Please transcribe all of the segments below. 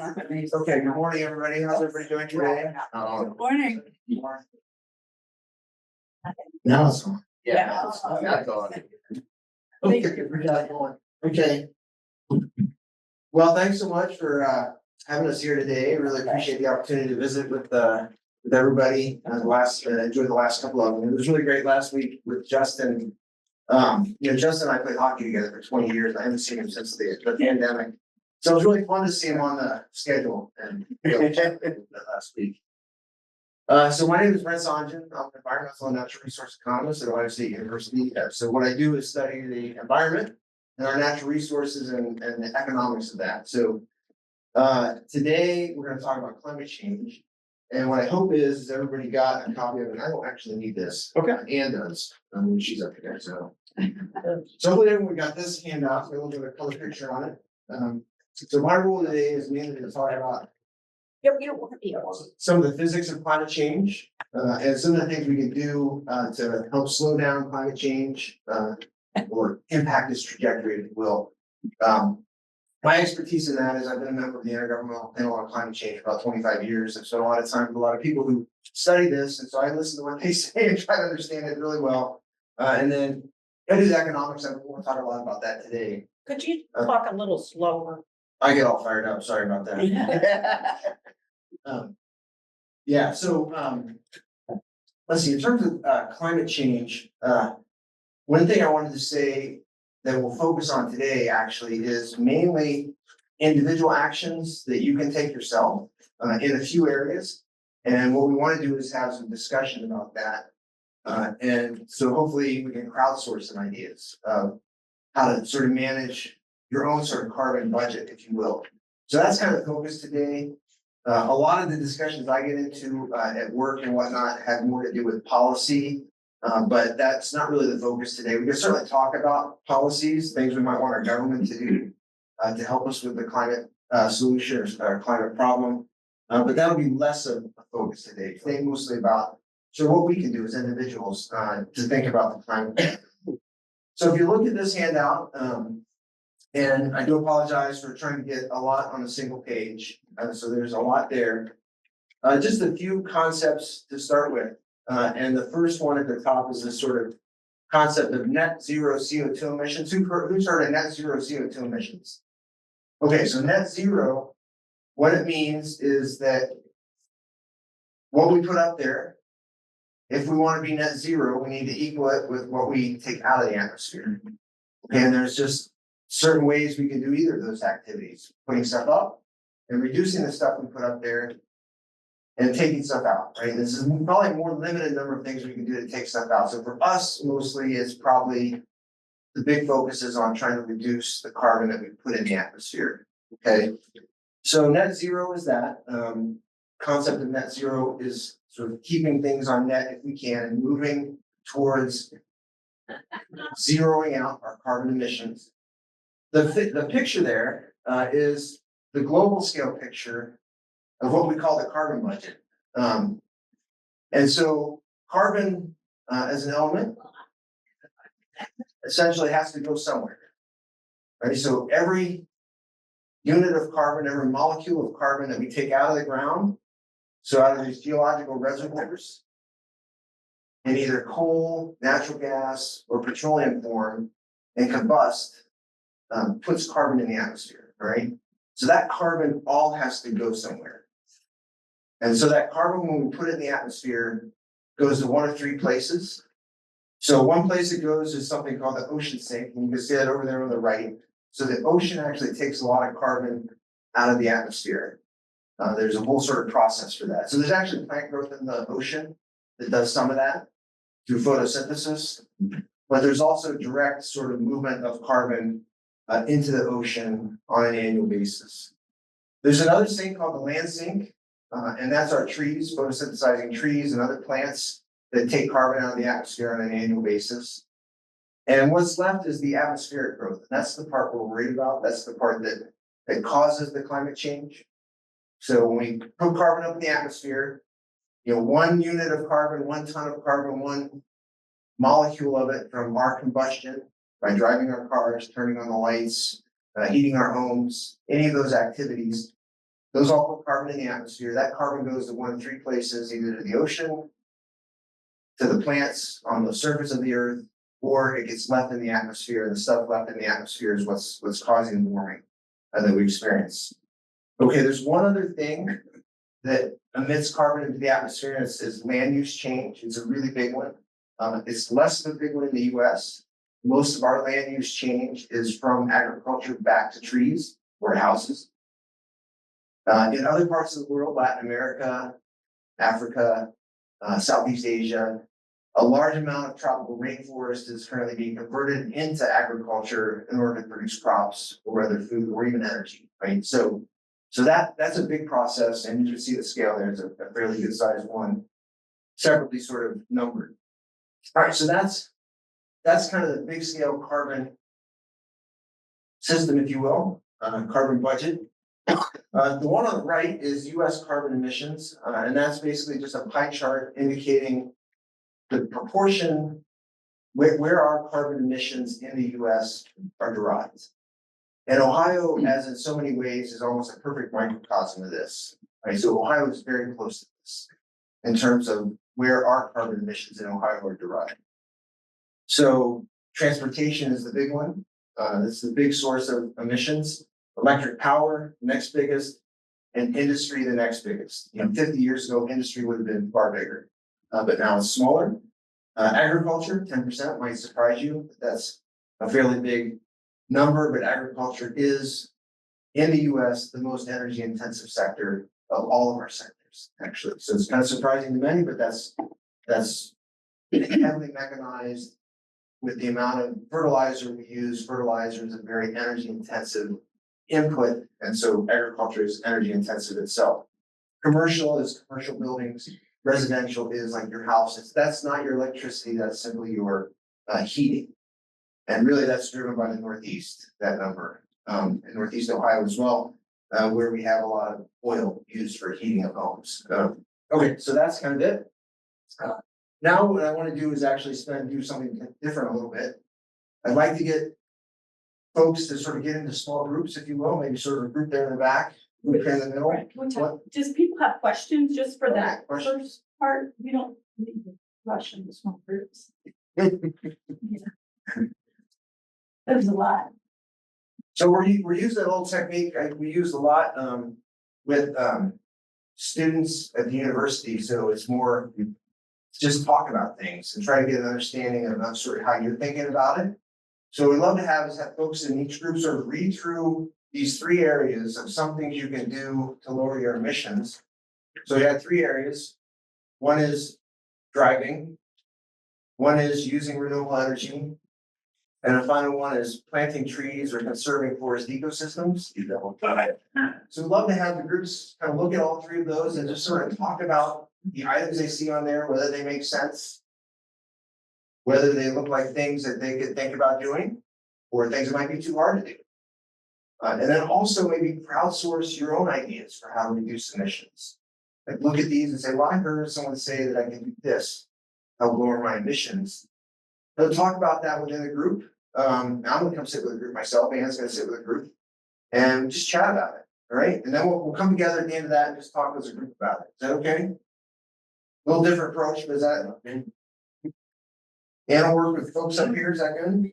Okay, good morning, everybody. How's everybody doing today? Good morning. Now it's on. Yeah. That's on. Okay, we got it going. Okay. Well, thanks so much for having us here today. Really appreciate the opportunity to visit with everybody. Enjoyed the last couple of them. It was really great last week with Justin. Justin and I played hockey together for 20 years. I haven't seen him since the pandemic. So it was really fun to see him on the schedule and last week. So my name is Brent Songen. I'm an environmental and natural resource economist at Ohio State University. So what I do is study the environment and our natural resources and the economics of that. So today we're going to talk about climate change. And what I hope is everybody got a copy of it. I don't actually need this. Okay. Ann does. She's up here. So hopefully everyone got this handout. So a little bit of a color picture on it. So my role today is mainly to talk about some of the physics of climate change and some of the things we can do to help slow down climate change or impact its trajectory, if you will. My expertise in that is I've been a member of the Intergovernmental Panel on Climate Change for about 25 years. I've spent a lot of time with a lot of people who study this, and so I listen to what they say and try to understand it really well. And then I do economics. I won't talk a lot about that today. Could you talk a little slower? I get all fired up. Sorry about that. Let's see. In terms of climate change, one thing I wanted to say that we'll focus on today actually is mainly individual actions that you can take yourself in a few areas. And what we want to do is have some discussion about that. And so hopefully we can crowdsource some ideas of how to sort of manage your own sort of carbon budget, if you will. So that's kind of the focus today. A lot of the discussions I get into at work and whatnot have more to do with policy, but that's not really the focus today. We can certainly talk about policies, things we might want our government to do to help us with the climate solution or climate problem, but that'll be less of a focus today. Today mostly about what we can do as individuals to think about the climate. So if you look at this handout, and I do apologize for trying to get a lot on a single page. So there's a lot there. Just a few concepts to start with. And the first one at the top is this sort of concept of net zero CO2 emissions. Who's heard of net zero CO2 emissions? Okay, so net zero, what it means is that what we put up there, if we want to be net zero, we need to equal it with what we take out of the atmosphere. Okay, and there's just certain ways we can do either of those activities, putting stuff up and reducing the stuff we put up there and taking stuff out, right? This is probably a more limited number of things we can do to take stuff out. So for us, mostly it's probably the big focus is on trying to reduce the carbon that we put in the atmosphere, okay? So net zero is that. Concept of net zero is sort of keeping things on net if we can and moving towards zeroing out our carbon emissions. The picture there is the global scale picture of what we call the carbon budget. And so carbon as an element essentially has to go somewhere, right? So every unit of carbon, every molecule of carbon that we take out of the ground, so out of these geological reservoirs, in either coal, natural gas, or petroleum form, and combust, puts carbon in the atmosphere, right? So that carbon all has to go somewhere. And so that carbon, when we put it in the atmosphere, goes to one of three places. So one place it goes is something called the ocean sink, and you can see that over there on the right. So the ocean actually takes a lot of carbon out of the atmosphere. There's a whole sort of process for that. So there's actually plant growth in the ocean that does some of that through photosynthesis, but there's also direct sort of movement of carbon into the ocean on an annual basis. There's another sink called the land sink, and that's our trees, photosynthesizing trees and other plants that take carbon out of the atmosphere on an annual basis. And what's left is the atmospheric growth. And that's the part we're worried about. That's the part that causes the climate change. So when we put carbon up in the atmosphere, 1 unit of carbon, 1 ton of carbon, 1 molecule of it from our combustion by driving our cars, turning on the lights, heating our homes, any of those activities, Those all put carbon in the atmosphere. That carbon goes to one of three places, either to the ocean, to the plants on the surface of the earth, or it gets left in the atmosphere. And the stuff left in the atmosphere is what's causing the warming that we experience. Okay, there's one other thing that emits carbon into the atmosphere, and it's land use change. It's a really big one. It's less of a big one in the US. Most of our land use change is from agriculture back to trees or houses. In other parts of the world, Latin America, Africa, Southeast Asia, a large amount of tropical rainforest is currently being converted into agriculture in order to produce crops or other food or even energy, right? So that's a big process, and you can see the scale there is a fairly good sized one, separately sort of numbered. All right, so that's kind of the big scale carbon system, if you will, carbon budget. The one on the right is US carbon emissions, and that's basically just a pie chart indicating the proportion where our carbon emissions in the US are derived. And Ohio, as in so many ways, is almost a perfect microcosm of this, right? So Ohio is very close to this in terms of where our carbon emissions in Ohio are derived. So transportation is the big one. It's the big source of emissions. Electric power, next biggest, and industry, the next biggest. 50 years ago, industry would have been far bigger, but now it's smaller. Agriculture, 10% might surprise you, but that's a fairly big number. But agriculture is, in the US, the most energy intensive sector of all of our sectors, actually. So it's kind of surprising to many, but that's heavily mechanized with the amount of fertilizer we use. Fertilizer is a very energy intensive input, and so agriculture is energy intensive itself. Commercial is commercial buildings. Residential is like your house. That's not your electricity. That's simply your heating, and really that's driven by the Northeast. That number in Northeast Ohio as well, where we have a lot of oil used for heating of homes. Okay, so that's kind of it. Now what I want to do is actually do something different a little bit. I'd like to get folks to sort of get into small groups, if you will, maybe sort of a group there in the back, group here in the middle. What? Does people have questions just for that Okay, questions? first part? We don't need to rush into small groups. There's a lot. So we're using an old technique we use a lot with students at the university. So it's more just talk about things and try to get an understanding of sort of how you're thinking about it. So what we love to have is have folks in each group sort of read through these three areas of some things you can do to lower your emissions. So you have three areas. One is driving, one is using renewable energy, and the final one is planting trees or conserving forest ecosystems. So we'd love to have the groups kind of look at all three of those and just sort of talk about the items they see on there, whether they make sense, whether they look like things that they could think about doing, or things that might be too hard to do. And then also maybe crowdsource your own ideas for how to reduce emissions. Like look at these and say, well, I heard someone say that I can do this, help lower my emissions. They'll talk about that within the group. I'm gonna come sit with a group myself, Anne's gonna sit with a group, and just chat about it, all right? And then we'll come together at the end of that and just talk as a group about it. Is that okay? A little different approach, but is that okay? And I'll work with folks up here, is that good?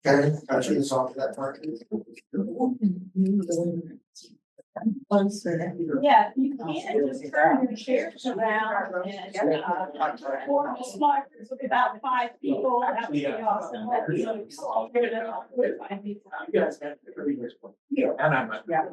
Okay, I'll turn this off to that part. Yeah, you can just turn your chairs around and form a small group of about 5 people. That would be awesome. That'd be like small group of 5 people. You guys have to read this one. Yeah. And I'm not. I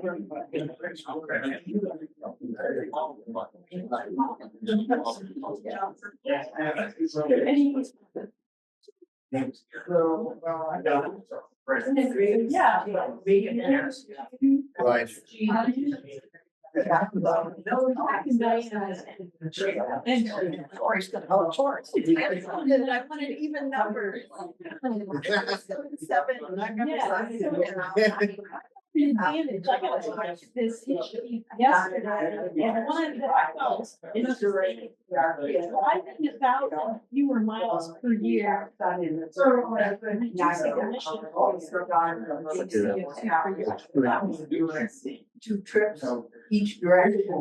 wanted even numbers. 7. Advantage. I got to watch this yesterday, and one that I felt is driving 1,000 fewer miles per year. 2 trips So. each direction. I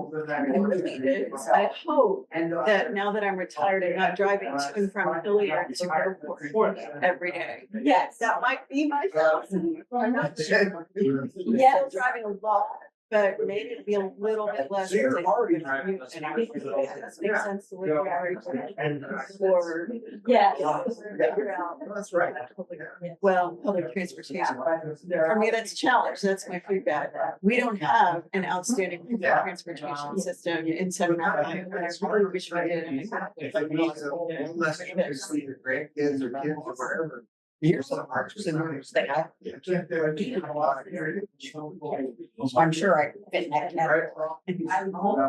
hope that now that I'm retired, I'm not driving to and from Hilliard to airport every day. Yes, that might be my philosophy. I'm not sure. Yeah, driving a lot, but maybe it'd be a little bit less. So you're already driving. driving. And I think it makes sense to live there. And. Or, yes, figure out. That's right. Well, public transportation. For me, that's a challenge. That's my feedback. We don't have an outstanding public transportation system in Central Ohio. And I really wish we did. If I need to, unless you see your grandkids or kids or whatever. Here's some arches and others they have. I'm sure I fit in that category.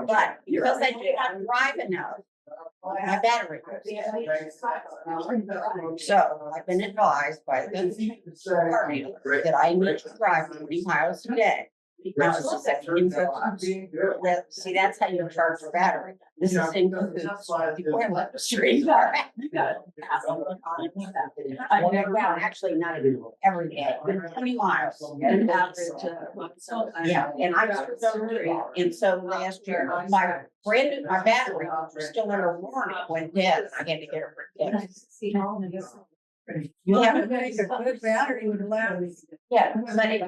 But because I do not drive enough, my battery goes. So I've been advised by the car dealer that I need to drive 40 miles a day. Now, this is see, that's how you charge your battery. This is in cahoots with the oil industry. I never, actually not every day, but 20 miles. An average. Yeah, and I was and so last year, my my battery was still under warranty when dead. I had to get it replaced. You have a good battery would allow. Yeah, but if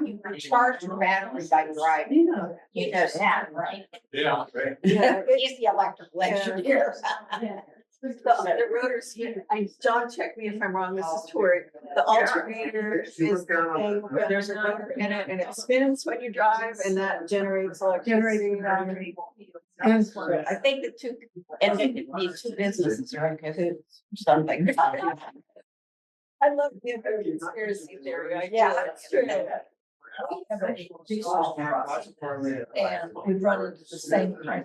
you can charge your battery by driving, you know that, right? Yeah. Yeah. He's the electrical engineer. The rotors, John, check me if I'm wrong, this is Tori. The alternator is the thing where there's a rotor in it and it spins when you drive and that generates electricity. And I think the two, and these two businesses are in cahoots, or something. I love the conspiracy theory. Yeah, That's true. We have a diesel truck, and we've run into the same kind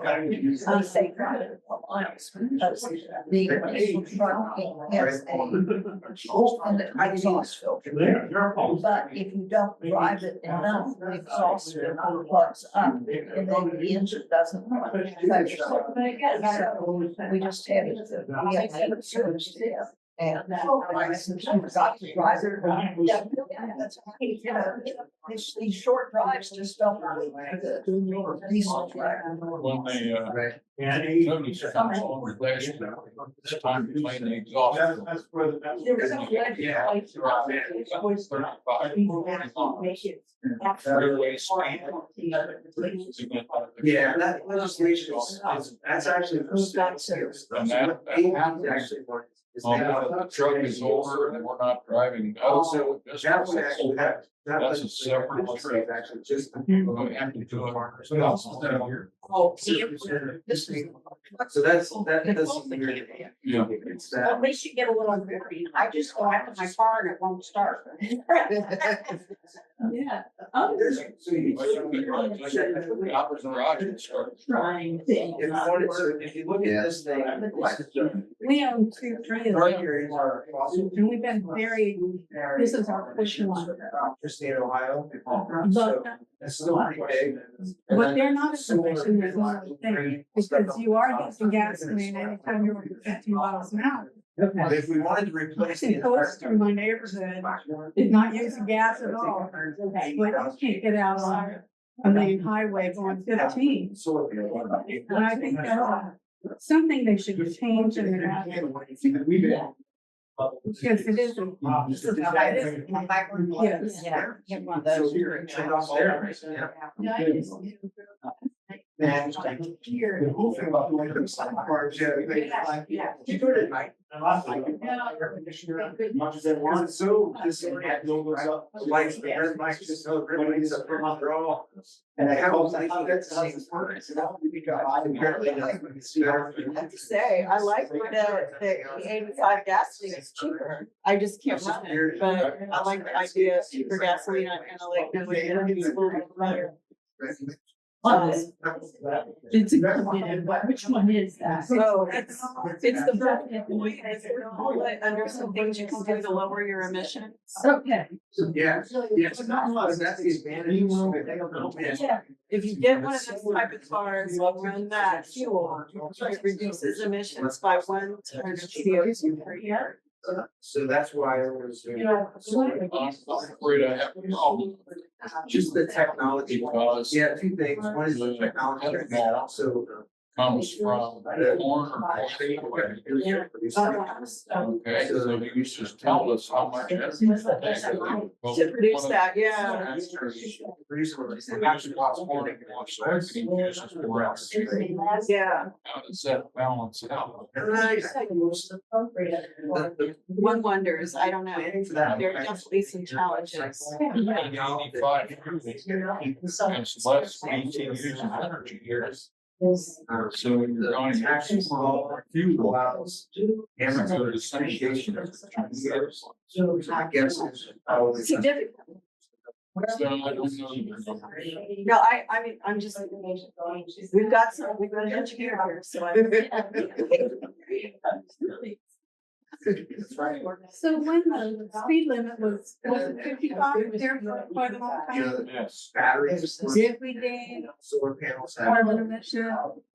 of same kind of miles because the diesel truck has an exhaust filter. But if you don't drive it enough, the exhaust filter plugs up and then the engine doesn't run. So we just had it, we had it serviced together. And license, I forgot to drive it. Yeah, that's right. You know, these short drives just don't really the diesel drive. When they, Right. somebody said, "Oh, last year, it's time to clean the exhaust." That's where There was no Yeah. Yeah, that legislation is, that's actually for sales. And that Actually, is Oh, they- the truck is over and we're not driving. Also, that would actually have. that That's a legislation separate policy trip. is Actually, just. We have to do it. Oh, see, this is. So that's, that doesn't. Yeah. It's Well, that. at least you get a little bit. I just go out to my car and it won't start. Yeah. So you. Hours and garage and start. Trying If you wanted, so if you look at this thing. We own 2 trailers. Right here is our. And we've been very, this is our push one. State of Ohio. But, So it's still pretty big. but they're not as efficient as one would think, because you are using gasoline anytime you're over 15 miles an hour. But if we wanted to replace the It goes entire. through my neighborhood, it's not using gas at all, but you can't get out on a main highway going 15. And I think that's something they should change in their. Because it isn't. This is how it is. Yes. Yeah, get one of those. And the cool thing about the way the side cars, yeah, you do it at night. Much as it wants, so this had no goes up, lights, the red lights, just no red lights up from under all. And I have all, I think that's the same part. So that would be good. I have to say, I like the 85 gasoline is cheaper. I just can't run it, but I like the idea of cheaper gasoline and I like knowing it's a little bit better. It's a, which one is that? So it's the bracket point, it's under some things you can do to lower your emissions. Okay. Yeah, yes, that's the advantage. Yeah, if you get one of those type of cars, run that fuel, it reduces emissions by 1 ton of CO2 per year. So that's why I was. I'm afraid I have a problem. Just the technology. Because Yeah, two things. One is the technology and also. comes from the corner. Okay, so you used to tell us how much. To produce that, yeah. Actually, costs more than what soybean uses for us. Yeah. How does that balance out? One wonders, I don't know. Planning for that. There are definitely some challenges. 85 It's less BTUs of energy here. So you're on Taxes taxes for fuel. allows. Amateur association. So I guess it's probably. Significant. So I don't know. No, I mean, I'm just, we've got an engineer here, so I. That's right. So when the speed limit was it 55 there for quite a long time? Yes. Batteries. Did we gain Solar panels. have- carbon emission?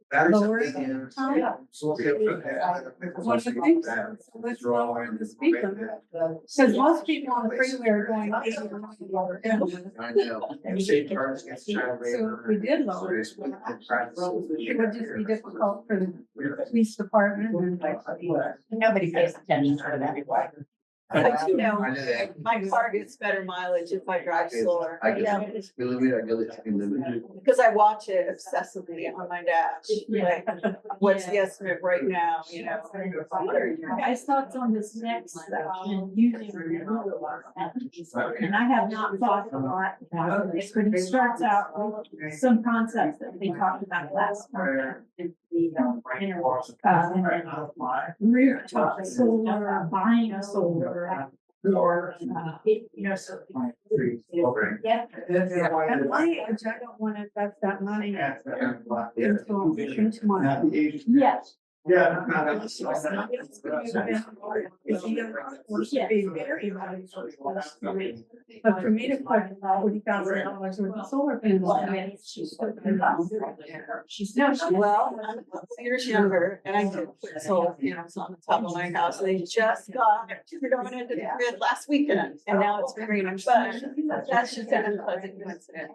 Batteries. lower have been in- time? Solar panels have- What do you think? So let's lower the speed limit. Because most people on the freeway are going 80 or 90 over. I know. And state charges against child So labor. if we did lower it, it would just be difficult for the police department and. Nobody pays attention to that. But you know, I know that. my car gets better mileage if I drive slower. I get it. Speed limit, I get it, speed limit. Because I watch it obsessively on my dash, like, what's the estimate right now, you know? Guys' thoughts on this next section, using renewables. And I have not thought a lot about this, but it starts out with some concepts that we talked about last month. Rooftop solar, buying solar, or, so. At my age, I don't wanna invest that money into money. Yes. Yeah. But for me to put $40,000 worth of solar panels. Well, I'm 6 years younger and I did put solar panels on the top of my house. They just got going into the grid last weekend and now it's green and fun. That's just an unpleasant coincidence.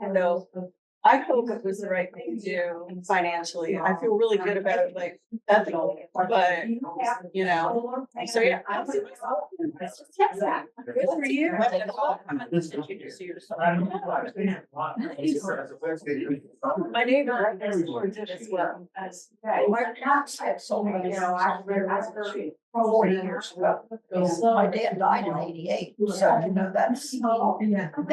So I hope it was the right thing to do financially. I feel really good about it, like ethically, but you know, so yeah. I'll see myself. Good for you. My neighbor next door did as well. My parents had solar, after 40 years ago. My dad died in 88, so that's, they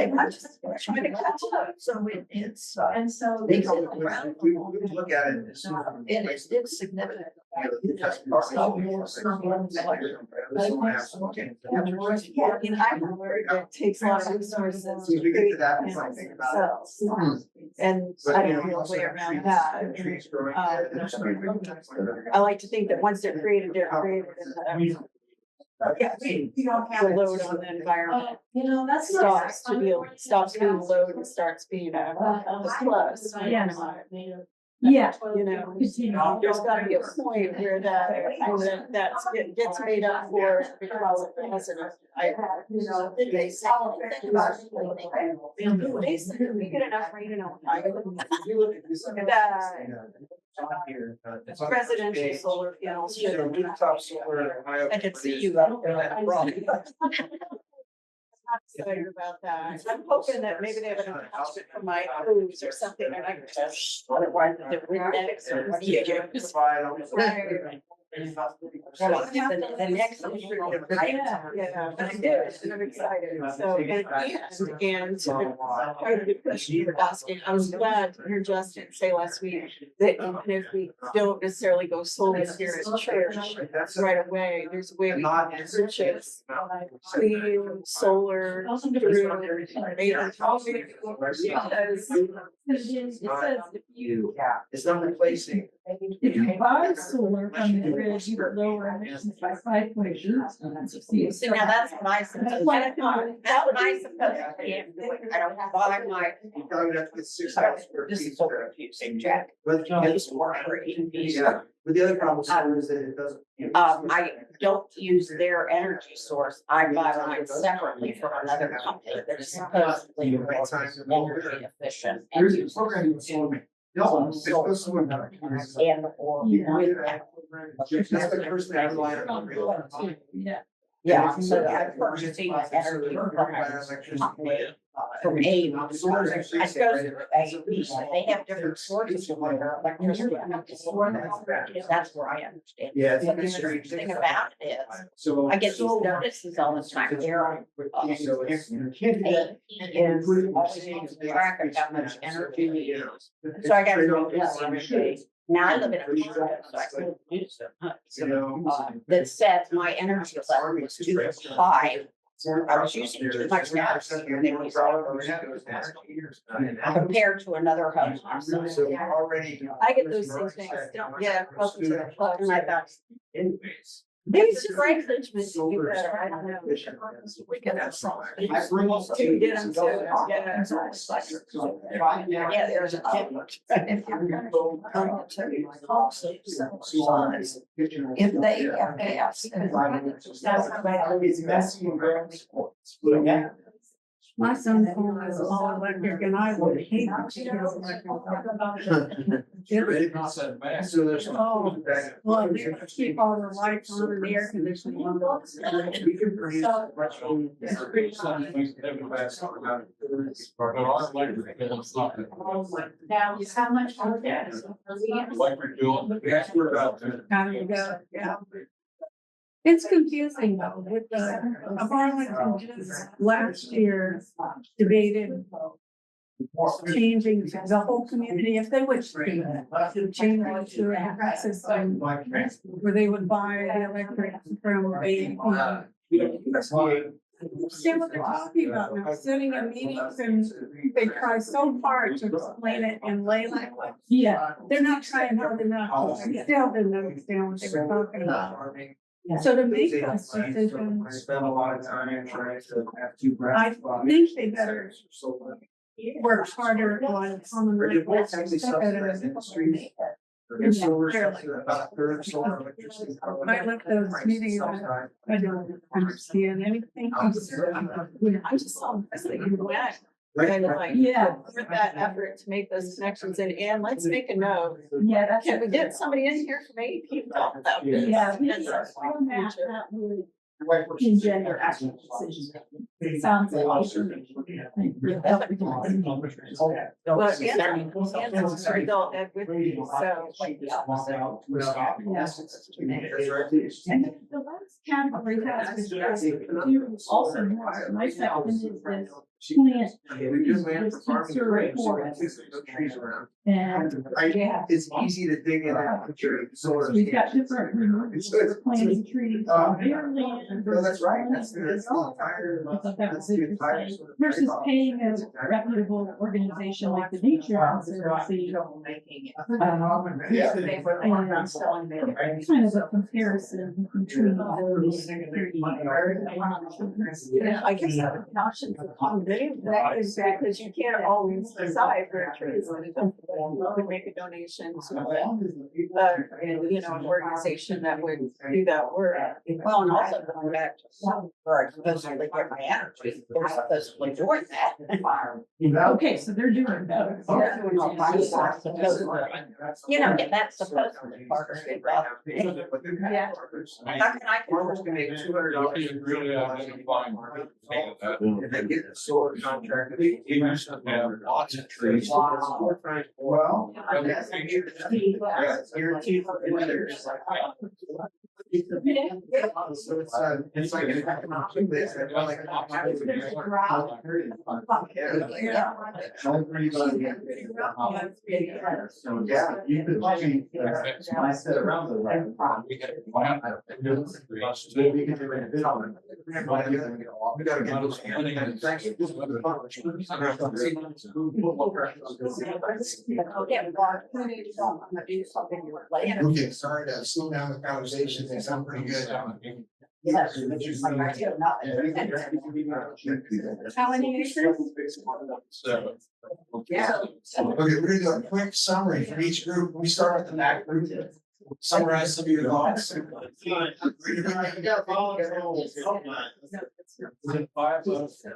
were just trying to catch up, so it's, And so. they go around. We look at it. as soon as we- And it's significant. In Iowa, it takes a lot of resources As we to get to create that, it's like, think about it. cells. And I don't know a way around that. Trees growing there, there's something- I like to think that once they're created, they're created. And the load on the environment That's stops being a load and starts being a plus. Yeah. You know, there's gotta be a point where that gets made up for because of the hazard. They sell it. We get enough rain in Ohio. That residential solar panels should. Rooftop solar in Ohio. I could see you out there. I'm excited about that. I'm hoping that maybe they have an attachment for my hose or something and I can just. Otherwise, the next or what do you use? Right. The next. Yeah, but I did, and I'm excited, so, and part of the question you were asking, I was glad to hear Justin say last week that even if we don't necessarily go solar here at church right away, there's a way we can purchase clean solar through because It says if you, It's not replacing. if you buy solar from the grid grid, you would lower emissions by 5.8. See, now that's what I suppose. That's what I suppose I can't do. I don't buy my. You probably have to get 6,000 square This feet. is so confusing, Jack. But It's more for yeah, but the other problem is that it doesn't. I don't use their energy source. I buy mine separately from another company that is supposedly more energy efficient. And There's a uses program that's on. No, it's supposed to work. and or with that. That's the person that I rely on. Yeah. Yeah, so I purchasing energy from a company. From A, I suppose through A, B, they have different sources of their electricity. That's where I understand. Yeah, it's But the interesting. strange thing about it is, So. I get these notices all the time. They're on, So it's. A is always keeping track of how much energy we use. So I got to do this every day. Now I live in a condo, so I couldn't use so much. That said my energy level was too high. I was using too much gas compared to another home. So already. I get those same things, yeah, closer to the plug. And I thought, Anyways. It's just right management to be better, I don't know. we get that song. To get them to, yeah. Yeah, there's a. If you're gonna go to also size, if they have gas. It's messy and gross. Yeah. My son's home is all electric and I would hate to go electric. So there's. Oh, well, they keep all the lights on and the air conditioning on. We can bring. It's pretty fun. But our electric bill is not. Now, how much are that? Electric bill, gas, we're about to. How you go, yeah. It's confusing though, with the Arlington just last year debated changing the whole community, if they would change it to a system where they would buy the electric from a. See what they're talking about now, sitting in meetings and they try so hard to explain it in lay language. Yeah, they're not trying hard enough. I still didn't understand what they were talking about. So to make those decisions, I spent a lot of time trying to have two. I think they better work harder on common language instead of. There's solar, about a third solar electricity. I left those meetings, I don't understand anything. I just saw this thing in the way. Kind of like, Yeah. for that effort to make those connections and let's make a note. Yeah, that's. Can we get somebody in here from AP to talk about this? Yeah. That's our format. Engender actual decision making. Sounds like. Well, and adult ed with you, so. And then the last category has do also more. My second is this plant trees, this conserve forest. And yeah, It's easy to dig in and put your solar. we've got different removals for planting trees on their land. No, that's right, that's versus the entire. I thought that was that's the entire interesting, sort of versus trade-off. paying a reputable organization like the Nature Conservancy. Yeah. Kind of a comparison between those three. Yeah, I guess that would be an option for comedy, that is because you can't always decide where a tree is going to come from. You could make a donation to, you know, an organization that would do that work. Well, and also going back to where I supposedly get my energy, they're supposedly doing that. Okay, so they're doing better. They're doing all kinds of stuff, supposedly. You know, and that's supposedly part of it. Yeah. How can I Farmers control can make $200. You can really identify. If they get a solar contract. We used to have lots of trees. Well. Yeah. Guaranteed for years. So it's like. So, yeah, you could maybe, I said around the right. We got a plan. We can do it. We gotta get those. Thank you. Okay, sorry to slow down the conversation, they sound pretty good. How many acres? So. Yeah. Okay, we're gonna do a quick summary for each group. We start with the back group. Summarize some of your thoughts.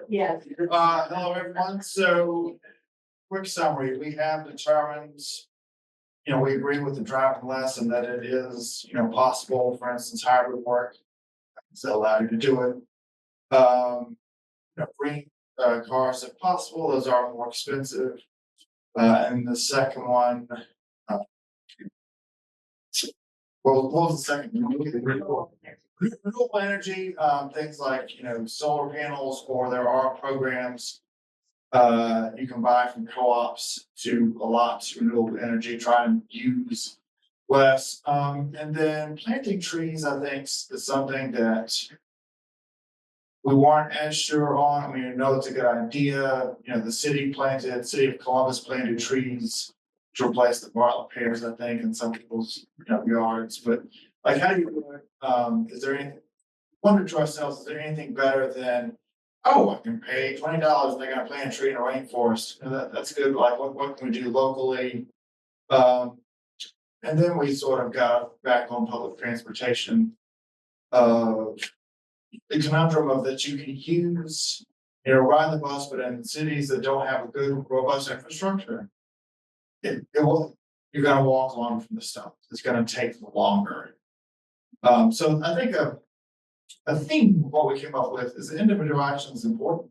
Yeah. Hello, everyone. So, quick summary, we have determined, we agree with the driving lesson that it is, possible, for instance, hybrid work. So allow you to do it. Bring cars if possible, those are more expensive. And the second one, what was the second? Renewable energy, things like, solar panels, or there are programs you can buy from co-ops to allot renewable energy, try and use less. And then planting trees, I think, is something that we weren't as sure on. I mean, I know it's a good idea. The city of Columbus planted trees to replace the Bartlett pears, I think, in some people's yards. But like, how do you do it? Is there anything? Wonder to ourselves, is there anything better than, oh, I can pay $20 and they're gonna plant a tree in a rainforest? That's good. Like, what can we do locally? And then we sort of got back on public transportation. The conundrum of that you can use, ride the bus, but in cities that don't have a good, robust infrastructure, it will, you're gonna walk along from the stuff. It's gonna take longer. So I think a theme of what we came up with is individual action is important.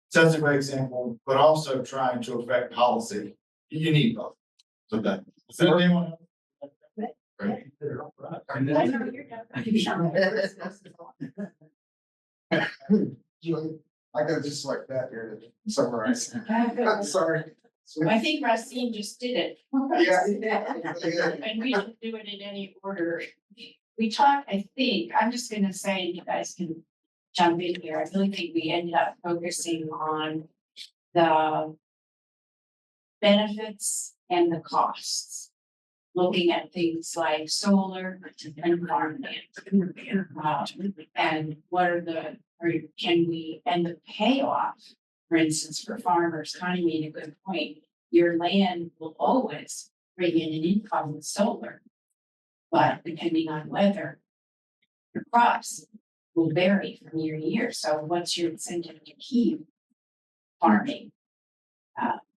Sets a great example, but also trying to affect policy. You need both. So that. Is there anyone else? Great. I know you're definitely. I got just like that here to summarize. Sorry. I think Racine just did it. Yeah. And we don't do it in any order. We talked, I think, I'm just gonna say, and you guys can jump in here, I really think we ended up focusing on the benefits and the costs. Looking at things like solar and farmland. And what are can we, and the payoff, for instance, for farmers, Connie made a good point. Your land will always bring in an income with solar. But depending on weather, your crops will vary from year to year. So what's your incentive to keep farming?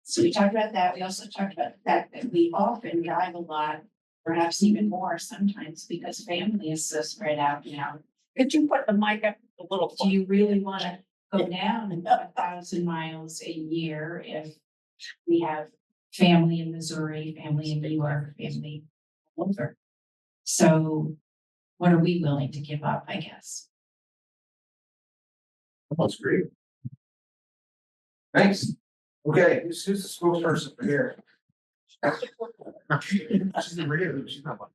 So we talked about that. We also talked about the fact that we often drive a lot, perhaps even more sometimes, because family is so spread out now. Could you put the mic up a little? Do you really want to go down 1,000 miles a year if we have family in Missouri, family in New York, family all over? So what are we willing to give up, I guess? That's great. Thanks. Okay, who's the spokesperson for here? She's the radio, she's not one.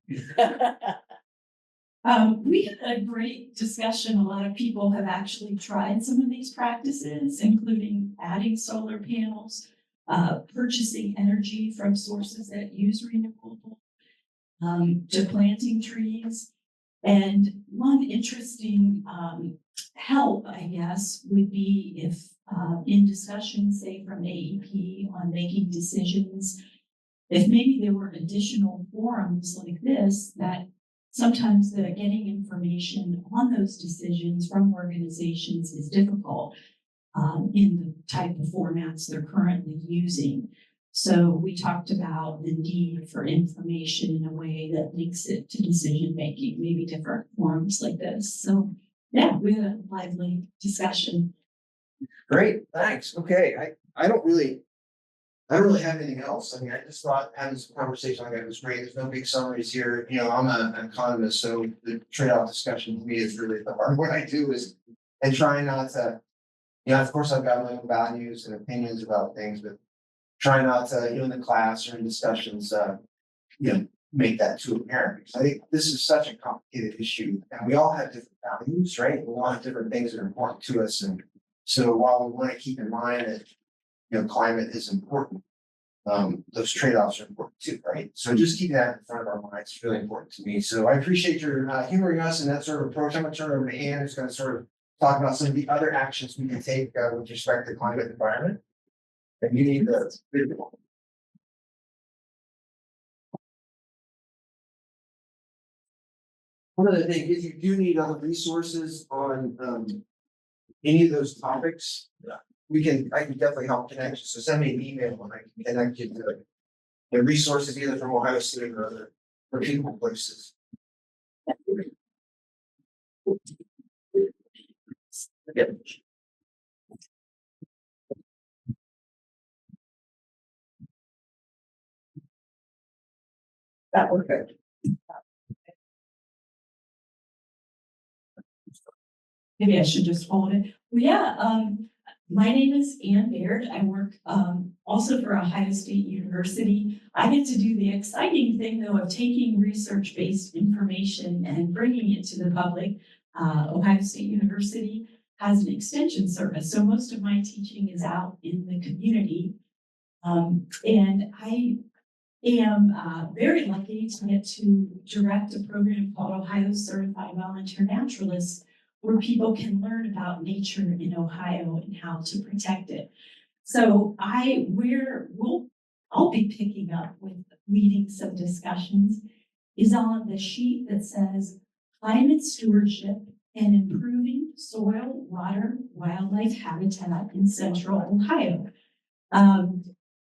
We had a great discussion. A lot of people have actually tried some of these practices, including adding solar panels, purchasing energy from sources that use renewable, to planting trees. And one interesting help, I guess, would be if in discussions, say from AEP on making decisions, if maybe there were additional forums like this that sometimes the getting information on those decisions from organizations is difficult in the type of formats they're currently using. So we talked about the need for information in a way that links it to decision making, maybe different forums like this. So yeah, we had a lively discussion. Great, thanks. Okay, I don't really I don't really have anything else. I mean, I just thought having some conversation like that was great. There's no big summaries here. You know, I'm an economist, so the trade-off discussion to me is really the hard. What I do is, and try not to, you know, of course I've got my own values and opinions about things, but try not to, you know, in the class or in discussions, you know, make that too apparent. Because I think this is such a complicated issue and we all have different values, right? We all have different things that are important to us. And so while we want to keep in mind that, you know, climate is important, those trade-offs are important too, right? So just keep that in front of our minds. It's really important to me. So I appreciate your humoring us in that sort of approach. I'm gonna turn it over to Ann, who's gonna sort of talk about some of the other actions we can take with respect to climate and environment. And you need the video. One other thing, if you do need other resources on any of those topics, I can definitely help connect you. So send me an email and I can connect you to the resources either from Ohio State or other reputable places. Yep. That worked. Maybe I should just hold it. Well, yeah, my name is Ann Baird. I work also for Ohio State University. I get to do the exciting thing though of taking research-based information and bringing it to the public. Ohio State University has an extension service, so most of my teaching is out in the community. And I am very lucky to get to direct a program called Ohio Certified Volunteer Naturalists, where people can learn about nature in Ohio and how to protect it. So I'll be picking up with leading some discussions is on the sheet that says climate stewardship and improving soil, water, wildlife habitat in central Ohio.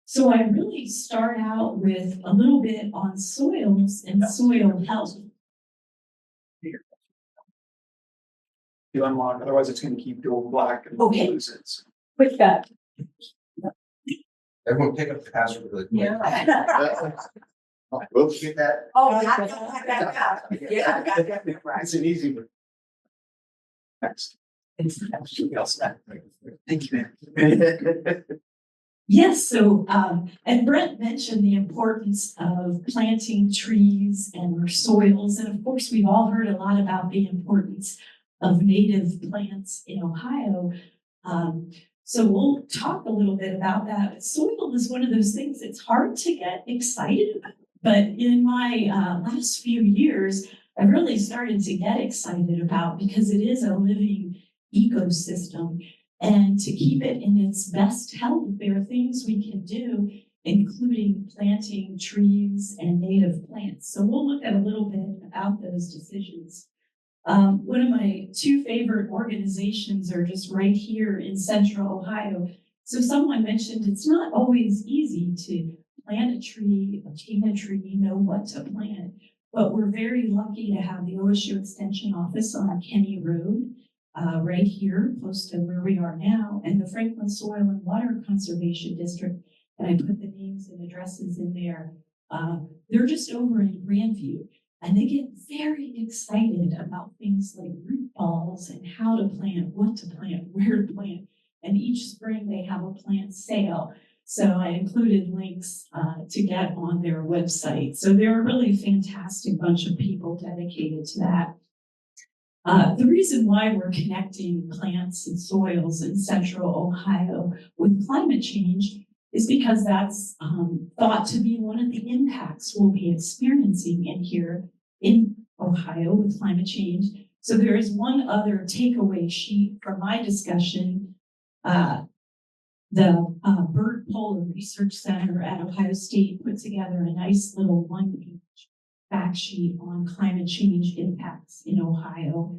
So I really start out with a little bit on soils and soil health. You unlock, otherwise it's gonna keep going black and Okay. lose it. With that. Everyone pick up the password really quick. Yeah. We'll get that. Oh, Yeah. It's an easy one. Next. Thank you. Yes, so, and Brent mentioned the importance of planting trees and our soils. And of course, we've all heard a lot about the importance of native plants in Ohio. So we'll talk a little bit about that. Soil is one of those things that's hard to get excited about. But in my last few years, I've really started to get excited about because it is a living ecosystem. And to keep it in its best health, there are things we can do, including planting trees and native plants. So we'll look at a little bit about those decisions. One of my two favorite organizations are just right here in central Ohio. So someone mentioned it's not always easy to plant a tree, obtain a tree, know what to plant. But we're very lucky to have the OSU Extension Office on Kenny Road. Right here, close to where we are now, and the Franklin Soil and Water Conservation District, and I put the names and addresses in there. They're just over in Grandview, and they get very excited about things like root balls and how to plant, what to plant, where to plant. And each spring they have a plant sale. So I included links to get on their website. So they're a really fantastic bunch of people dedicated to that. The reason why we're connecting plants and soils in central Ohio with climate change is because that's thought to be one of the impacts we'll be experiencing in here in Ohio with climate change. So there is one other takeaway sheet from my discussion. The Bird Polar Research Center at Ohio State put together a nice little one-page fact sheet on climate change impacts in Ohio.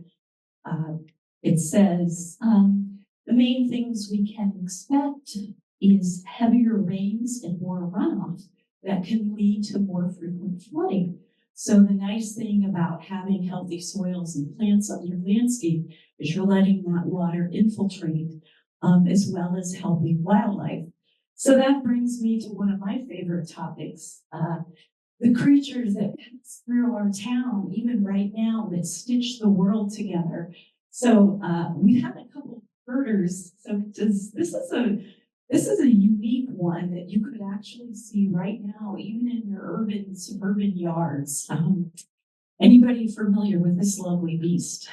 It says the main things we can expect is heavier rains and more runoff that can lead to more frequent flooding. So the nice thing about having healthy soils and plants on your landscape is you're letting that water infiltrate as well as helping wildlife. So that brings me to one of my favorite topics, the creatures that pass through our town, even right now, that stitch the world together. So we have a couple of birders. So this is a unique one that you could actually see right now, even in your urban, suburban yards. Anybody familiar with this lovely beast?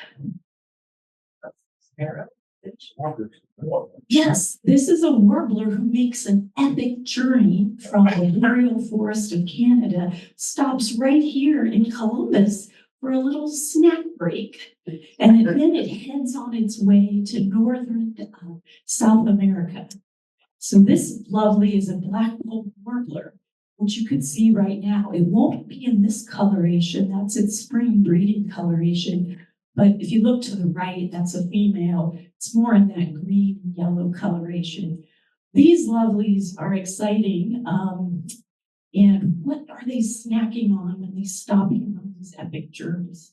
Yes, this is a warbler who makes an epic journey from the boreal forest of Canada, stops right here in Columbus for a little snack break, and then it heads on its way to northern South America. So this lovely is a black-billed warbler, which you can see right now. It won't be in this coloration, that's its spring breeding coloration. But if you look to the right, that's a female. It's more in that green and yellow coloration. These lovelies are exciting. And what are they snacking on when they stop here on these epic journeys?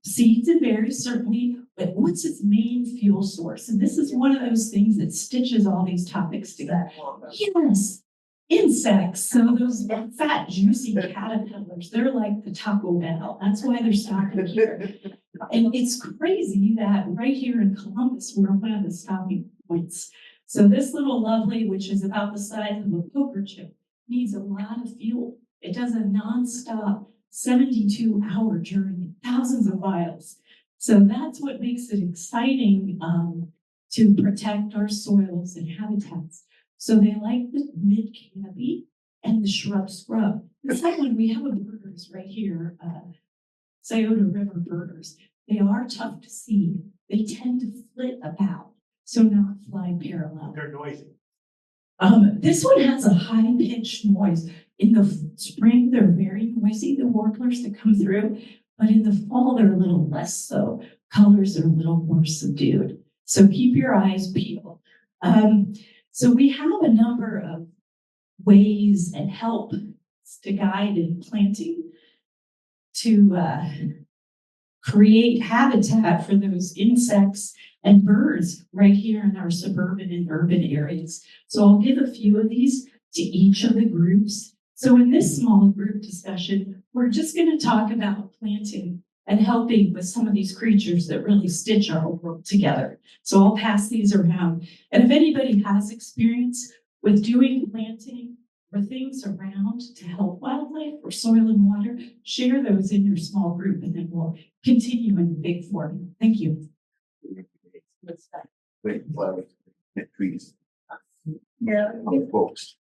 Seeds and berries, certainly, but what's its main fuel source? And this is one of those things that stitches all these topics together. Yes, insects. So those fat, juicy caterpillars, they're like the Taco Bell. That's why they're stopping here. And it's crazy that right here in Columbus, we're one of the stopping points. So this little lovely, which is about the size of a poker chip, needs a lot of fuel. It does a nonstop 72-hour journey, thousands of miles. So that's what makes it exciting to protect our soils and habitats. So they like the mid-canopy and the shrub scrub. The second one, we have a birders right here, Scioto River birders. They are tough to see. They tend to flit about, so not fly parallel. They're noisy. This one has a high-pitched noise. In the spring, they're very noisy, the warblers that come through, but in the fall, they're a little less so. Colors are a little more subdued. So keep your eyes peeled. So we have a number of ways and help to guide in planting to create habitat for those insects and birds right here in our suburban and urban areas. So I'll give a few of these to each of the groups. So in this small group discussion, we're just going to talk about planting and helping with some of these creatures that really stitch our world together. So I'll pass these around. And if anybody has experience with doing planting or things around to help wildlife or soil and water, share those in your small group, and then we'll continue in the big forum. Thank you. Wait, flowers, trees. Yeah. Folks.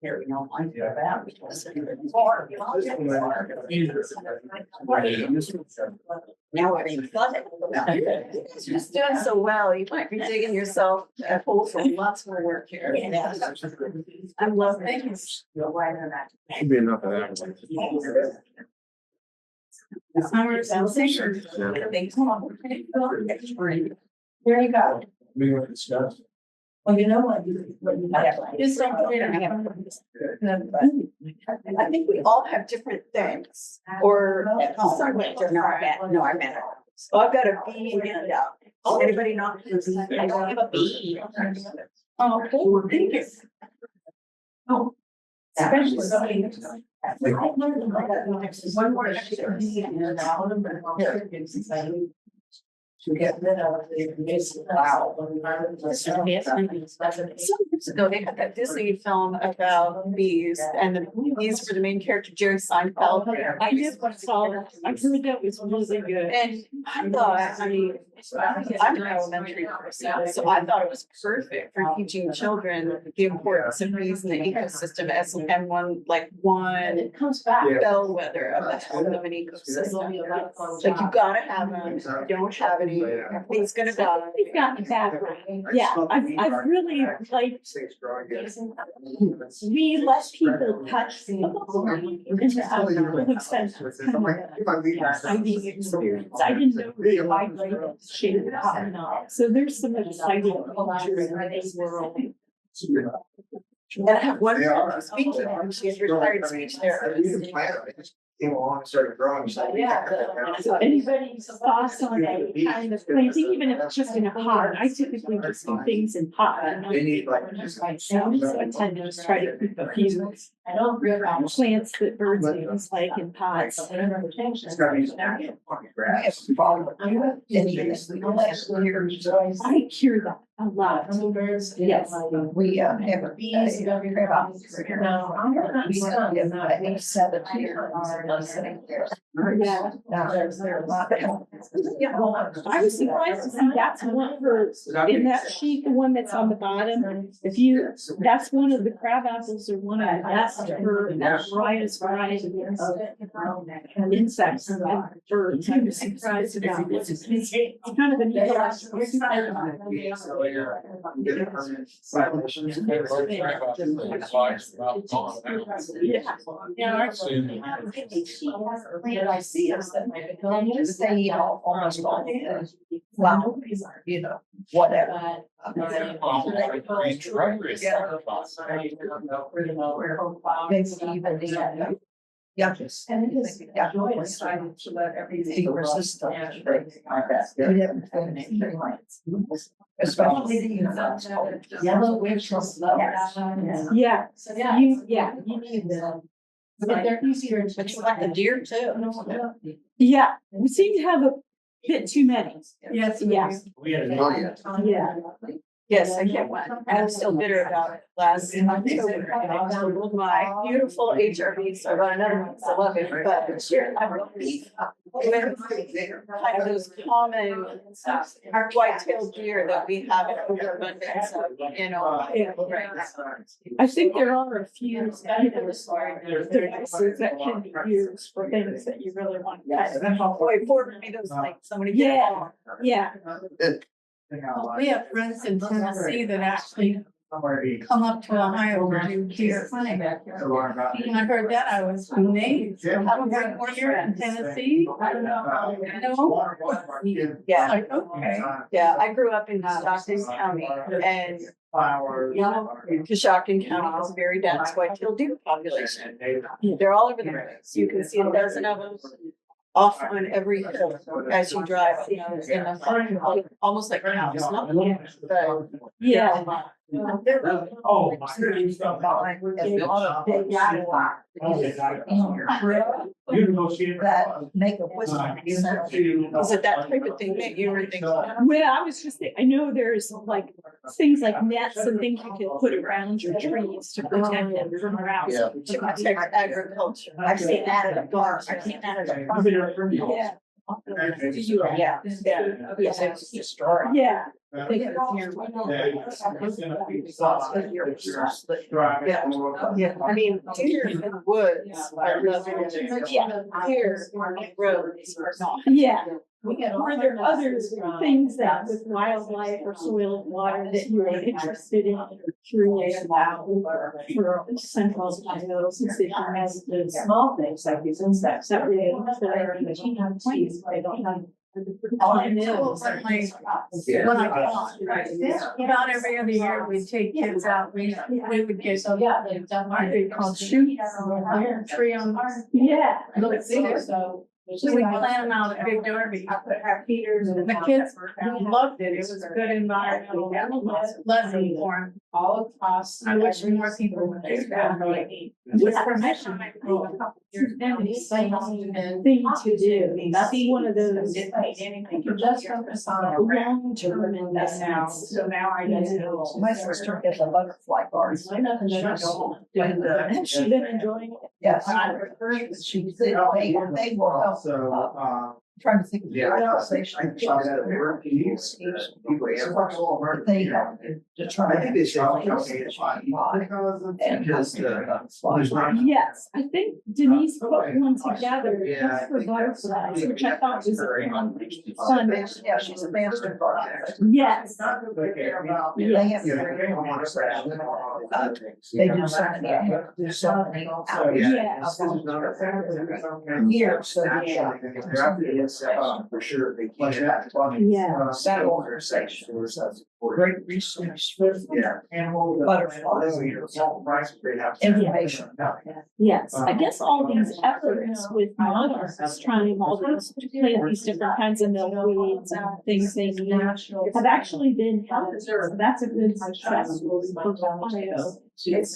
Here we know, I'm now I mean, It's just doing so well. You might be digging yourself a hole for lots more work here. I'm loving it. Should be enough of that. There you go. We were discussing. Well, you know what? Just don't put it in. I think we all have different things, or some of them are bad. No, I meant it. Oh, I've got a bee handout. Anybody not? I don't have a bee. Oh, cool. Thank you. Oh. Especially somebody. One more extra. To get rid of the wow. Some years ago, they had that Disney film about bees, and the bees were the main character, Jerry Seinfeld. I just saw that. I heard that was really good. And I thought, I mean, I'm an elementary person, so I thought it was perfect for teaching children the importance of bees in the ecosystem as one It comes back. bellwether of the health of an ecosystem. Like, you gotta have them, if you don't have any, everything's gonna die. We've gotten background. Yeah, I've really liked, we let people touch the exciting experience. I didn't know the vibrated shape of popping up. So there's some exciting culture in this world. And I have one speech, she's retired speech therapist. came along and started growing. She's like, So anybody's thoughts on any kind of planting, even if it's just in a pot, I typically just do things in pot. They need like. So I tend to just try to keep a few plants that birds use like in pots. It's gotta be. Grass. I hear that a lot. Yes. We have a bees, crab apples here now. We still have not at least 7 here. Yeah. Now there's a lot. I was surprised to see that's one for, in that sheet, the one that's on the bottom. If you, that's one of the crab apples or one of the best for that variety of insects and birds. I was surprised about it. It's kind of a neat. I see us that they eat almost all the flowers, you know, whatever. Yeah, just. And it is decided to let everything resist them. Especially the yellow witch. Yeah. So yeah, you need them. But they're easier, but you like the deer too. Yeah, we seem to have a bit too many. Yes, Yeah. Yeah. Yes, I get one. I'm still bitter about it. Last October, I totaled my beautiful HRV, so I got another one, so I love it, but sure, I will be. Kind of those common white-tailed deer that we have in overabundance of, you know. I think there are a few devices that can be used for things that you really want. Boy, for me, those like somebody. Yeah, yeah. We have friends in Tennessee that actually come up to Ohio to do deer hunting. When I heard that, I was amazed. I was like, here in Tennessee, I don't know. Yeah, Like, okay. yeah, I grew up in Stockton County and Coshocton County has a very dense white-tailed deer population. They're all over the place. You can see a dozen of them off on every hill as you drive, you know, in the, almost like cows, not but Yeah. That make a whistle sound. is it that type of thing that you were thinking of? Well, I was just thinking, I know there's like things like nets and things you can put around your trees to protect them from routes. Yeah. To protect agriculture. I've seen that at a bar. I've seen that at a bar. Yeah. Yeah, Yes, it's destroyed. Yeah. Yeah, I mean, deer in the woods are lovely. Yeah, deer on roads are not. Yeah. Were there other things that with wildlife or soil and water that you were interested in or curious about for Central Ohio since it has the small things like these insects that are When I taught, about every other year, we'd take kids out, we would get, I think called shoots, tree on. Yeah. Look, so. So we planned them out at Big Derby. The kids loved it. It was a good environment. It was pleasant for them all across. I wish more people would do that. With permission. Thing to do. That's one of those Just focus on long-term investments. So now I know. my sister is a butterfly garden. Has she been enjoying it? Yes. They will help. So, Trying to think of the yeah. organization. They have to try. I think they say, okay, it's fine. Because Yes, I think Denise put one together just for butterflies, which I thought was fun. Yeah, she's a master gardener. Yes. They have. They do so many hours. Here, so for sure. Yeah. that organization. great resource for Yeah. butterflies. Information. Yes, I guess all these efforts with monarchs, trying all these, to plant these different kinds of milkweeds and things they need, have actually been helpful. So that's a good success story for Ohio. It's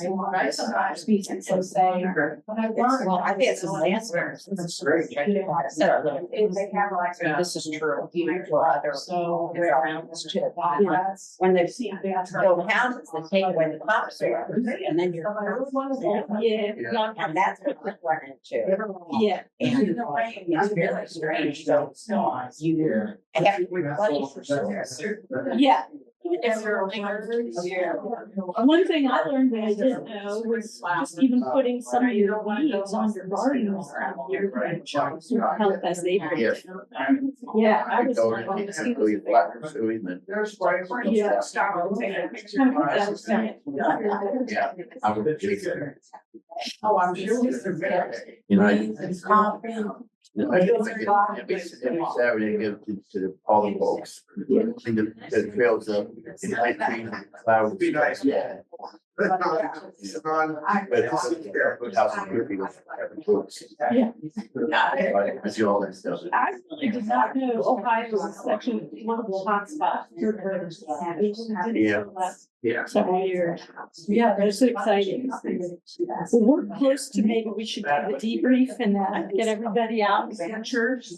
species of saying, well, I think it's a landscapers. This is true. Even for other, so we're around this too. When they've seen build houses, they take away the crops there, and then you're. Yeah, And that's what we're running into. yeah. And it's very strange, so you have to replace for sure. Yeah. One thing I learned that I didn't know was just even putting some of your leaves on your gardens around here to help as they. Yes. Yeah, I was. Oh, I'm sure. You know, It's confident. every Saturday, give to all the folks, clean the trails up, and I clean flowers. Yeah. But it's good house and good people, every folks. Yeah. I do all that stuff. I really did not know Ohio was such a wonderful hotspot for birds. Yeah. Several years. Yeah, that's exciting. Well, we're close to maybe we should do the debrief and get everybody out in church.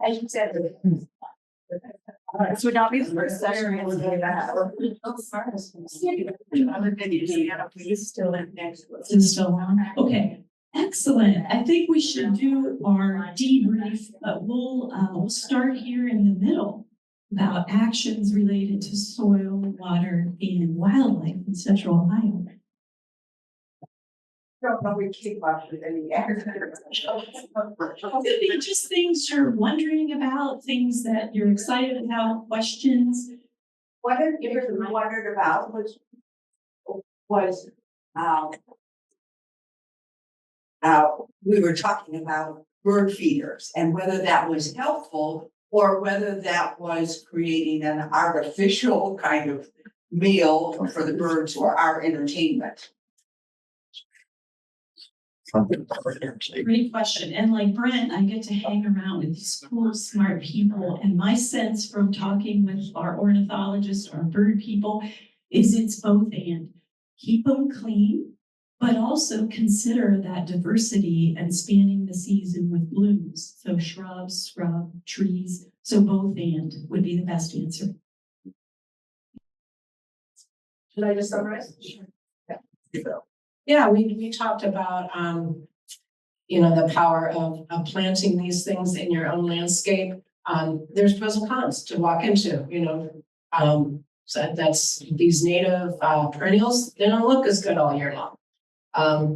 As you said. This would not be the first session. It's still on. Okay, excellent. I think we should do our debrief, but we'll start here in the middle about actions related to soil, water, and wildlife in Central Ohio. Don't know we keep up with any. Could be just things you're wondering about, things that you're excited about, questions. What I wondered about was, we were talking about bird feeders and whether that was helpful or whether that was creating an artificial kind of meal for the birds for our entertainment. Great question. And like Brent, I get to hang around with these cool, smart people. And my sense from talking with our ornithologists, our bird people, is it's both and. Keep them clean, but also consider that diversity and spanning the season with blooms. So shrubs, scrub, trees. So both and would be the best answer. Should I just summarize? Sure. Yeah, we talked about, the power of planting these things in your own landscape. There's pros and cons to walk into, so that's these native perennials, they don't look as good all year long.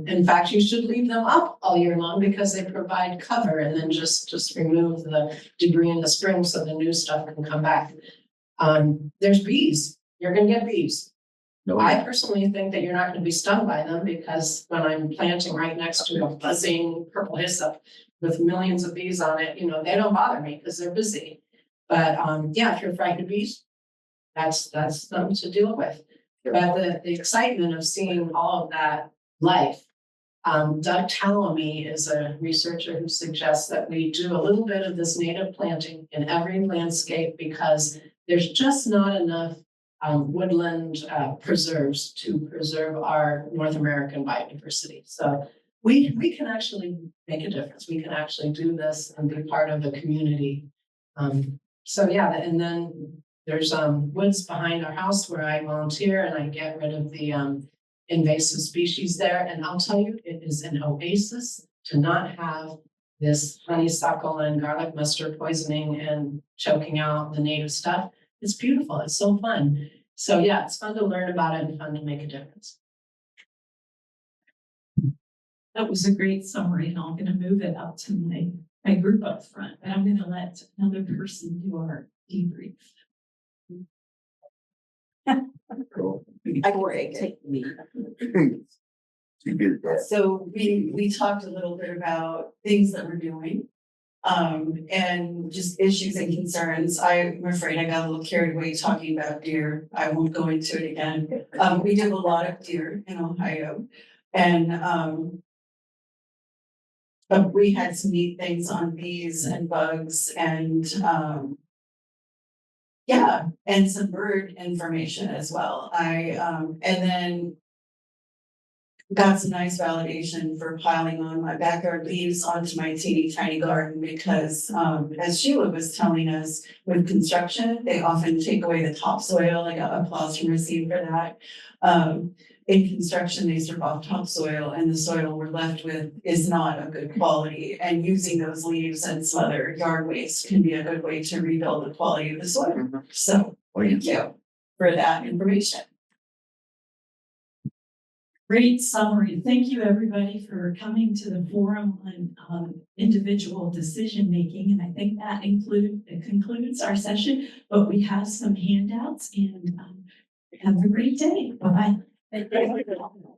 In fact, you should leave them up all year long because they provide cover and then just remove the debris in the spring so the new stuff can come back. There's bees, you're gonna get bees. No, I personally think that you're not going to be stung by them because when I'm planting right next to a buzzing purple hyssop with millions of bees on it, they don't bother me because they're busy. But if you're frightened of bees, that's something to deal with. But the excitement of seeing all of that life. Doug Tallamy is a researcher who suggests that we do a little bit of this native planting in every landscape because there's just not enough woodland preserves to preserve our North American biodiversity. So we can actually make a difference. We can actually do this and be part of a community. And then there's woods behind our house where I volunteer and I get rid of the invasive species there. And I'll tell you, it is an oasis to not have this honeysuckle and garlic mustard poisoning and choking out the native stuff. It's beautiful. It's so fun. So yeah, it's fun to learn about it and fun to make a difference. That was a great summary, and I'm going to move it up to my group up front, but I'm going to let another person do our debrief. I can take the lead. So we talked a little bit about things that we're doing. and just issues and concerns. I'm afraid I got a little carried away talking about deer. I won't go into it again. We do a lot of deer in Ohio, and but we had some neat things on bees and bugs and yeah, and some bird information as well. And then got some nice validation for piling on my backyard leaves onto my teeny tiny garden because, as Sheila was telling us, with construction, they often take away the topsoil. I got applause from Racine for that. In construction, they strip off topsoil and the soil we're left with is not of good quality. And using those leaves and some other yard waste can be a good way to rebuild the quality of the soil. So thank you for that information. Great summary. Thank you, everybody, for coming to the forum on individual decision making. And I think that concludes our session, but we have some handouts and have a great day. Bye-bye. Thank you.